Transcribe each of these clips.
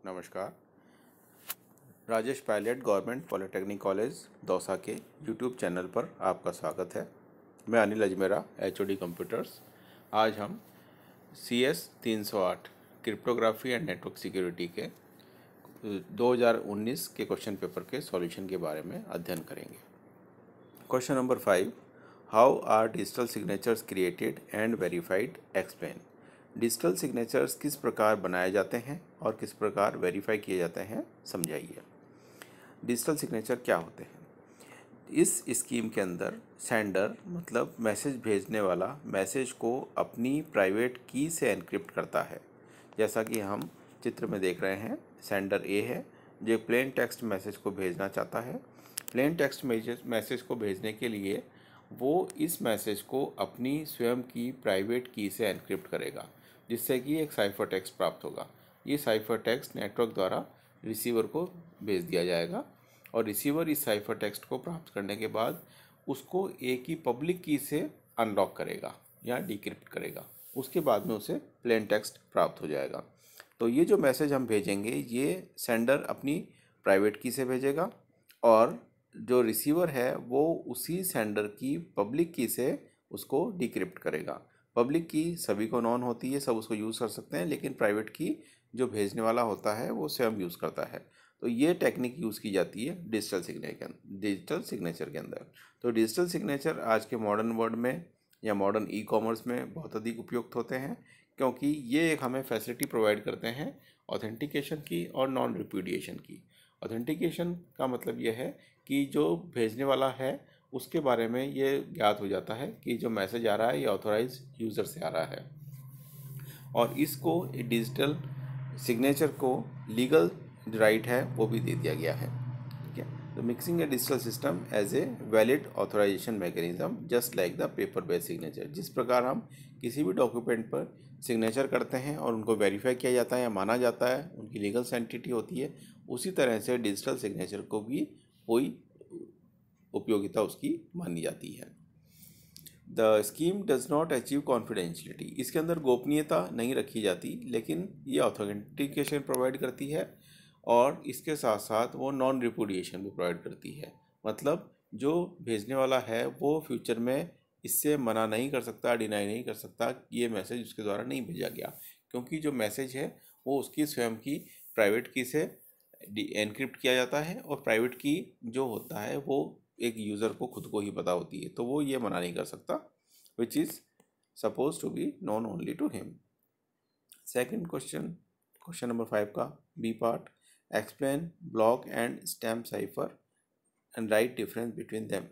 नमस्कार। Rajesh Pilot government polytechnic college Dausa के YouTube channel पर आपका स्वागत है। मैं अनिल अजमेरा, एचओडी कंप्यूटर्स। आज हम CS 308 cryptography and network security के 2019 के क्वेश्चन पेपर के सॉल्यूशन के बारे में अध्ययन करेंगे। Question number 5, how are digital signatures created and verified, explain. Digital signatures किस प्रकार बनाए जाते हैं और किस प्रकार वेरीफाई किए जाते हैं, समझाइए। डिजिटल सिग्नेचर क्या होते हैं? इस स्कीम के अंदर सेंडर मतलब मैसेज भेजने वाला मैसेज को अपनी प्राइवेट की से एनक्रिप्ट करता है। जैसा कि हम चित्र में देख रहे हैं, सेंडर ए है जो प्लेन टेक्स्ट मैसेज को भेजना चाहता है। प्लेन टेक्स्ट मैसेज को भेजने के लिए वो इस मैसेज को अपनी स्वयं की प्राइवेट की से एनक्रिप्ट करेगा, जिससे कि एक साइफर टेक्स्ट प्राप्त होगा। ये साइफर टेक्स्ट नेटवर्क द्वारा रिसीवर को भेज दिया जाएगा और रिसीवर इस साइफर टेक्स्ट को प्राप्त करने के बाद उसको एक ही पब्लिक की से अनलॉक करेगा या डिक्रिप्ट करेगा। उसके बाद में उसे प्लेन टेक्स्ट प्राप्त हो जाएगा। तो ये जो मैसेज हम भेजेंगे ये सेंडर अपनी प्राइवेट की से भेजेगा और जो रिसीवर है वो उसी सेंडर की पब्लिक की से उसको डिक्रिप्ट करेगा। पब्लिक की सभी को नॉन होती है, सब उसको यूज़ कर सकते हैं, लेकिन प्राइवेट की जो भेजने वाला होता है वो स्वयं यूज़ करता है। तो ये टेक्निक यूज़ की जाती है डिजिटल सिग्नेचर के अंदर। तो डिजिटल सिग्नेचर आज के मॉडर्न वर्ल्ड में या मॉडर्न ई कॉमर्स में बहुत अधिक उपयुक्त होते हैं, क्योंकि ये एक हमें फैसिलिटी प्रोवाइड करते हैं ऑथेंटिकेशन की और नॉन रिप्यूडिएशन की। ऑथेंटिकेशन का मतलब यह है कि जो भेजने वाला है उसके बारे में ये ज्ञात हो जाता है कि जो मैसेज आ रहा है ये ऑथोराइज यूज़र से आ रहा है, और इसको डिजिटल सिग्नेचर को लीगल राइट है वो भी दे दिया गया है। ठीक है, तो mixing a digital system as a valid authorization mechanism just like the paper based signature. जिस प्रकार हम किसी भी डॉक्यूमेंट पर सिग्नेचर करते हैं और उनको वेरीफाई किया जाता है या माना जाता है, उनकी लीगल सेंटिटी होती है, उसी तरह से डिजिटल सिग्नेचर को भी कोई उपयोगिता उसकी मानी जाती है। The scheme does not achieve confidentiality. इसके अंदर गोपनीयता नहीं रखी जाती, लेकिन ये ऑथेंटिकेशन प्रोवाइड करती है और इसके साथ साथ वो नॉन रिपुडिएशन भी प्रोवाइड करती है। मतलब जो भेजने वाला है वो फ्यूचर में इससे मना नहीं कर सकता, डिनाई नहीं कर सकता कि ये मैसेज उसके द्वारा नहीं भेजा गया, क्योंकि जो मैसेज है वो उसकी स्वयं की प्राइवेट की से एनक्रिप्ट किया जाता है और प्राइवेट की जो होता है वो एक यूज़र को खुद को ही पता होती है, तो वो ये मना नहीं कर सकता, which is suppose to be known only to him. Second question number 5 का b part, explain block and stamp cipher and write difference between them.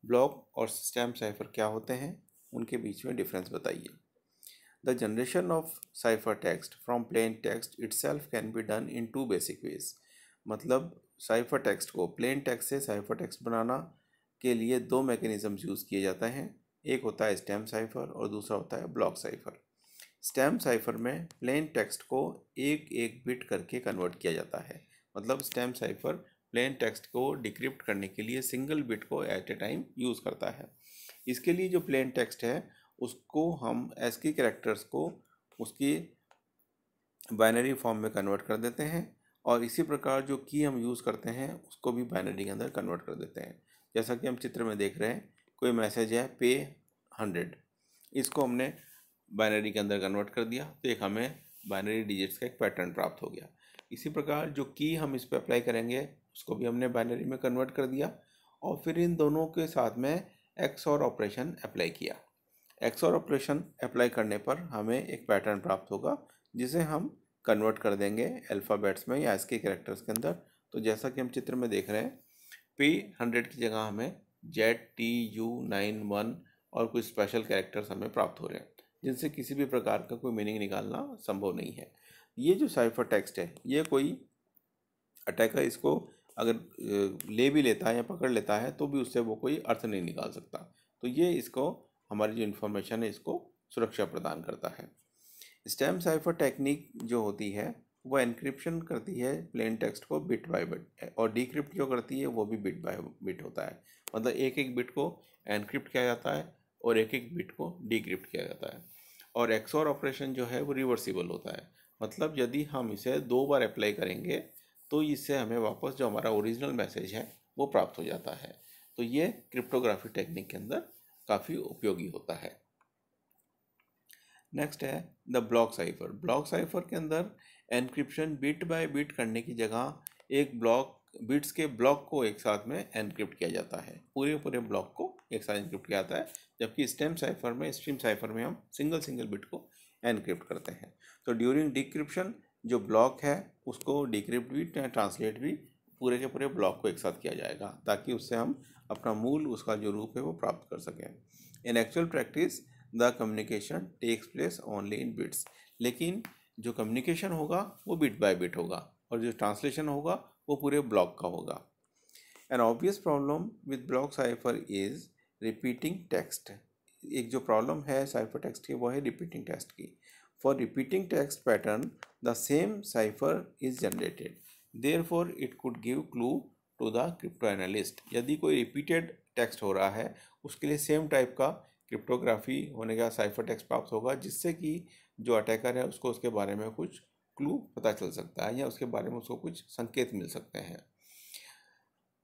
Block और स्टैम्प साइफर क्या होते हैं, उनके बीच में डिफरेंस बताइए। The generation of cipher text from plain text itself can be done in two basic ways. मतलब cipher text को प्लेन टेक्स्ट से साइफर टेक्स्ट बनाना के लिए दो मैकेनिज़म्स यूज़ किए जाते हैं। एक होता है स्टैम्प साइफर और दूसरा होता है ब्लॉक साइफर। स्टैम्प साइफर में प्लेन टेक्स्ट को एक एक बिट करके कन्वर्ट किया जाता है। मतलब स्टैम्प साइफर प्लेन टेक्स्ट को डिक्रिप्ट करने के लिए सिंगल बिट को एट ए टाइम यूज़ करता है। इसके लिए जो प्लेन टेक्स्ट है उसको हम ASCII कैरेक्टर्स को उसकी बाइनरी फॉर्म में कन्वर्ट कर देते हैं, और इसी प्रकार जो की हम यूज़ करते हैं उसको भी बाइनरी के अंदर कन्वर्ट कर देते हैं। जैसा कि हम चित्र में देख रहे हैं, कोई मैसेज है पे 100, इसको हमने बाइनरी के अंदर कन्वर्ट कर दिया तो एक हमें बाइनरी डिजिट्स का एक पैटर्न प्राप्त हो गया। इसी प्रकार जो की हम इस पर अप्लाई करेंगे उसको भी हमने बाइनरी में कन्वर्ट कर दिया, और फिर इन दोनों के साथ में XOR ऑपरेशन अप्लाई किया। XOR ऑपरेशन अप्लाई करने पर हमें एक पैटर्न प्राप्त होगा जिसे हम कन्वर्ट कर देंगे अल्फ़ाबेट्स में या ASCII कैरेक्टर्स के अंदर। तो जैसा कि हम चित्र में देख रहे हैं, P100 की जगह हमें ZTU91 और कुछ स्पेशल कैरेक्टर्स हमें प्राप्त हो रहे हैं, जिनसे किसी भी प्रकार का कोई मीनिंग निकालना संभव नहीं है। ये जो साइफर टेक्स्ट है ये कोई अटैकर इसको अगर ले भी लेता है या पकड़ लेता है तो भी उससे वो कोई अर्थ नहीं निकाल सकता। तो ये इसको हमारी जो इन्फॉर्मेशन है इसको सुरक्षा प्रदान करता है। स्टैम्प साइफर टेक्निक जो होती है वो एनक्रिप्शन करती है प्लेन टेक्स्ट को बिट बाय बिट, और डिक्रिप्ट जो करती है वो भी बिट बाय बिट होता है। मतलब एक एक बिट को एनक्रिप्ट किया जाता है और एक एक बिट को डिक्रिप्ट किया जाता है। और XOR ऑपरेशन जो है वो रिवर्सिबल होता है। मतलब यदि हम इसे 2 बार अप्लाई करेंगे तो इससे हमें वापस जो हमारा ओरिजिनल मैसेज है वो प्राप्त हो जाता है। तो ये क्रिप्टोग्राफी टेक्निक के अंदर काफ़ी उपयोगी होता है। नेक्स्ट है the block cipher. Block cipher के अंदर एनक्रिप्शन बिट बाय बिट करने की जगह एक ब्लॉक बिट्स के ब्लॉक को एक साथ में एनक्रिप्ट किया जाता है, पूरे पूरे ब्लॉक को एक साथ एनक्रिप्ट किया जाता है, जबकि स्ट्रीम साइफर में हम सिंगल सिंगल बिट को एनक्रिप्ट करते हैं। तो ड्यूरिंग डिक्रिप्शन जो ब्लॉक है उसको डिक्रिप्ट भी ट्रांसलेट भी पूरे के पूरे ब्लॉक को एक साथ किया जाएगा, ताकि उससे हम अपना मूल उसका जो रूप है वो प्राप्त कर सकें। In actual practice the communication takes place only in bits. लेकिन जो कम्युनिकेशन होगा वो बिट बाय बिट होगा और जो ट्रांसलेशन होगा वो पूरे ब्लॉक का होगा। An obvious problem with block cipher is repeating text. एक जो प्रॉब्लम है साइफर टेक्स्ट की वो है रिपीटिंग टेक्स्ट की। For repeating text pattern the same cipher is generated, therefore it could give clue to the cryptanalyst. यदि कोई repeated text हो रहा है उसके लिए सेम टाइप का क्रिप्टोग्राफी होने का साइफर टेक्स्ट प्राप्त होगा, जिससे कि जो अटैकर है उसको उसके बारे में कुछ क्लू पता चल सकता है या उसके बारे में उसको कुछ संकेत मिल सकते हैं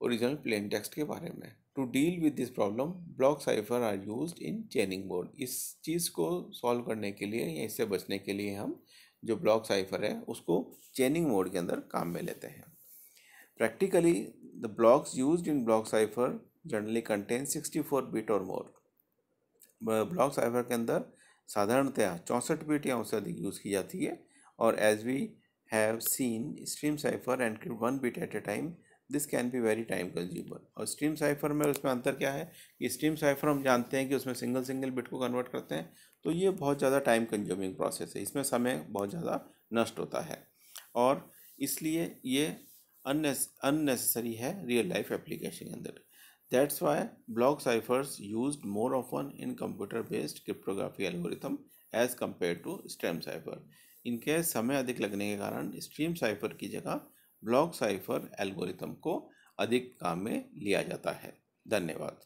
ओरिजिनल प्लेन टेक्स्ट के बारे में। To deal with this problem block cipher are used in chaining mode. इस चीज़ को सॉल्व करने के लिए या इससे बचने के लिए हम जो ब्लॉक साइफर है उसको चेनिंग मोड के अंदर काम में लेते हैं। Practically the blocks used in block cipher generally contain 64 bit और मोर। ब्लॉक साइफर के अंदर साधारणतया 64 बिट या उससे अधिक यूज़ की जाती है, और as we have seen stream cipher encrypt 1 bit at a time, this can be very time consumer. और स्ट्रीम साइफर में उसमें अंतर क्या है कि स्ट्रीम साइफर हम जानते हैं कि उसमें सिंगल सिंगल बिट को कन्वर्ट करते हैं, तो ये बहुत ज़्यादा टाइम कंज्यूमिंग प्रोसेस है, इसमें समय बहुत ज़्यादा नष्ट होता है और इसलिए ये अननेसेसरी है रियल लाइफ एप्लीकेशन के अंदर। That's why block ciphers used more often in computer-based cryptography algorithm as compared to stream cipher। इनके समय अधिक लगने के कारण स्ट्रीम साइफर की जगह ब्लॉक साइफर एल्गोरिथम को अधिक काम में लिया जाता है। धन्यवाद।